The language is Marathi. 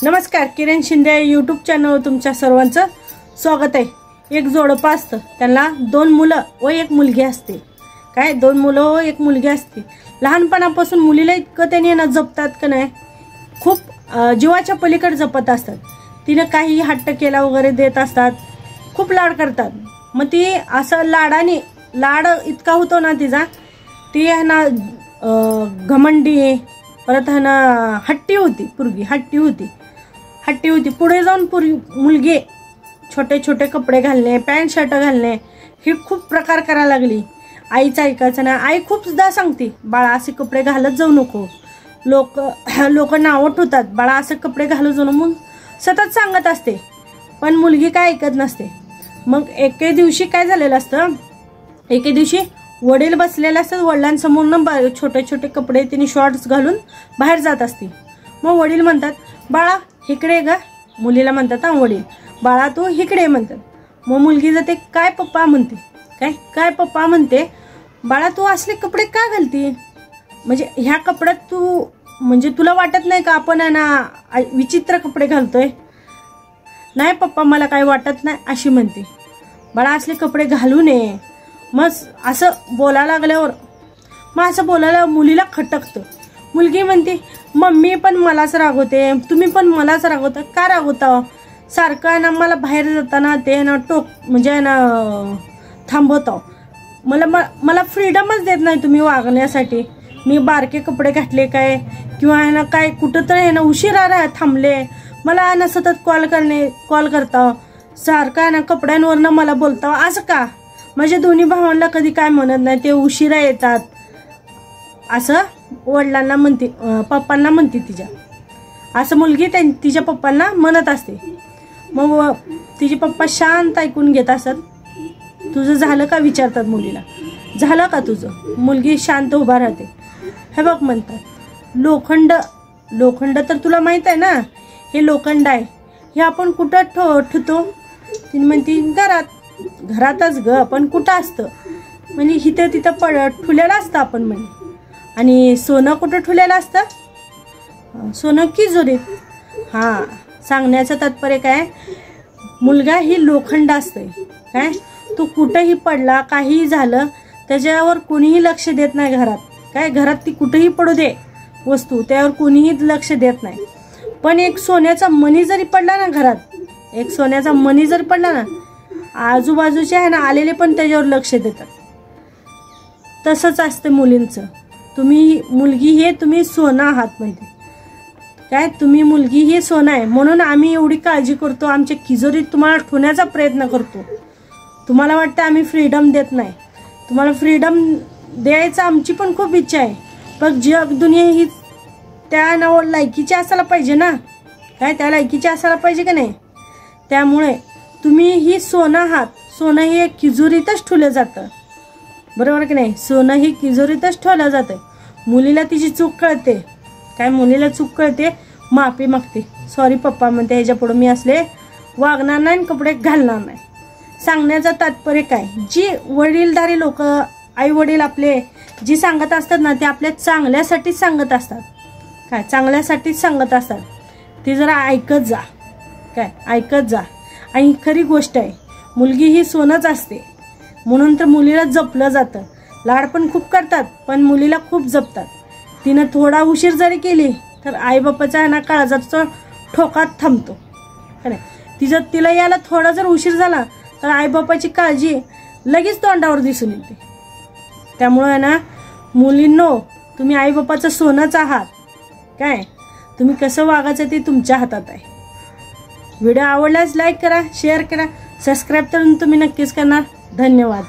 नमस्कार, किरण शिंदे यूट्यूब चॅनलवर तुमच्या सर्वांचं स्वागत आहे। एक जोडपं असतं, त्यांना 2 मुलं व 1 मुलगी असते। काय 2 मुलं व 1 मुलगी असते। लहानपणापासून मुलीला इतकं त्यांनी ना जपतात का नाही, खूप जीवाच्या पलीकडे जपत असतात। तिने काही हट्ट केला वगैरे देत असतात, खूप लाड करतात। मग ती असं लाड इतका होतो ना तिचा, ती आहे ना घमंडी, परत आहे ना हट्टी होती। पूर्वी हट्टी होती। पुढे जाऊन मुलगी छोटे छोटे कपडे घालणे, पॅन्ट शर्ट घालणे, हे खूप प्रकार करायला लागली। आईचं ऐकायचं ना। आई खूप सुद्धा सांगते, बाळा असे कपडे घालत जाऊ नको, लोक नावं ठेवतात, बाळा असे कपडे घालू जाऊ नको, सतत सांगत असते। पण मुलगी काय ऐकत नसते। मग एके दिवशी काय झालेलं असतं, एके दिवशी वडील बसलेले असतात, वडिलांसमोर छोटे छोटे कपडे तिने शॉर्ट्स घालून बाहेर जात असते। मग वडील म्हणतात, बाळा इकडे ग, मुलीला म्हणतात वडील, बाळा तू इकडे म्हणतात। मग मुलगी जाते, काय पप्पा म्हणते, काय पप्पा म्हणते, बाळा तू असले कपडे का घालती, म्हणजे ह्या कपड्यात तू, म्हणजे तुला वाटत नाही का आपण आहे ना विचित्र कपडे घालतोय। नाही पप्पा मला काय वाटत नाही अशी म्हणते। बाळा असले कपडे घालू नये। मग असं बोलायला लागल्यावर, मग असं बोलायला मुलीला खटकतं। मुलगी म्हणते, मम्मी पण मलाच रागवते, तुम्ही पण मलाच रागवता, का रागवता सारखं ना, मला बाहेर जाताना ते ना म्हणजे ना थांबवता, मला फ्रीडमच देत नाही तुम्ही वागण्यासाठी। मी बारके कपडे घातले काय, किंवा आहे ना काय कुठं तर आहे ना उशिरा थांबले, मला ना सतत कॉल करता, सारखं आहे ना कपड्यांवरनं मला बोलता, असं का, माझ्या दोन्ही भावांना कधी काय म्हणत नाही, ते उशिरा येतात, असं वडिलांना म्हणते, पप्पांना म्हणते तिच्या। असं मुलगी तिच्या पप्पांना म्हणत असते। मग तिचे पप्पा शांत ऐकून घेत असत। तुझं झालं का विचारतात मुलीला, झालं का तुझं। मुलगी शांत उभा राहते। हे बघ म्हणतात, लोखंड तर तुला माहित आहे ना, हे लोखंड आहे, हे आपण कुठं ठेवतो, तिने म्हणते घरातच ग, पण कुठं असतं, म्हणजे इथं तिथं ठुलेलं असतं आपण म्हणे। आणि सोनं कुठं ठुलेलं असतं, सोनं तिजोरीत। हां, सांगण्याचं तात्पर्य काय, मुलगा ही लोखंड असतंय, काय तो कुठंही पडला, काहीही झालं त्याच्यावर कोणीही लक्ष देत नाही घरात, काय घरात ती कुठेही पडू दे वस्तू, त्यावर कोणीही लक्ष देत नाही। पण एक सोन्याचा मणी जरी पडला ना घरात, एक सोन्याचा मणी जरी पडला ना, आजूबाजूचे आहे ना आलेले पण त्याच्यावर लक्ष देतात। तसंच असतं मुलींचं। मुलगी हे तुम्ही सोनं आहात, माहिती काय, तुम्ही मुलगी हे सोनं आहे, म्हणून आम्ही एवढी काळजी करतो, आमच्या तिजोरीत तुम्हाला ठेवण्याचा प्रयत्न करतो। तुम्हाला वाटतं आम्ही फ्रीडम देत नाही, तुम्हाला फ्रीडम द्यायचं आमची पण खूप इच्छा आहे, पण जग दुनिया ही त्या नावावर लायकीची असायला पाहिजे ना, काय त्या लायकीची असायला पाहिजे का नाही। त्यामुळे तुम्ही ही सोनं आहात, सोनं हे तिजोरीतच ठेवलं जातं, बरोबर की नाही, सोनं ही तिजोरीतच ठेवलं जातं। मुलीला तिची चूक कळते, काय मुलीला चूक कळते, माफी मागते, सॉरी पप्पा म्हणते, ह्याच्या पुढे मी असले वागणार नाही, कपडे घालणार नाही। सांगण्याचं तात्पर्य काय, जी वडीलधारी लोक, आई वडील आपले जी सांगत असतात ना, ते आपल्या चांगल्यासाठीच सांगत असतात, काय चांगल्यासाठीच सांगत असतात। ती जरा ऐकत जा, काय ऐकत जा। आणि खरी गोष्ट आहे, मुलगी ही सोनंच असते, म्हणून तर मुलीला जपलं जातं। लाड पण खूप करतात, पण मुलीला खूप जपतात। तिनं थोडा उशीर जरी केली तर आईबापाच्या ना काळजाचा ठोकात थांबतो, तिला यायला थोडा जर उशीर झाला तर आईबापाची काळजी लगेच तोंडावर दिसून येते। त्यामुळे ना मुलींनो, तुम्ही आईबापाचं सोनंच आहात, काय तुम्ही कसं वागायचं ते तुमच्या हातात आहे। व्हिडिओ आवडल्यास लाईक करा, शेअर करा, सबस्क्राईब तर तुम्ही नक्कीच करणार। धन्यवाद।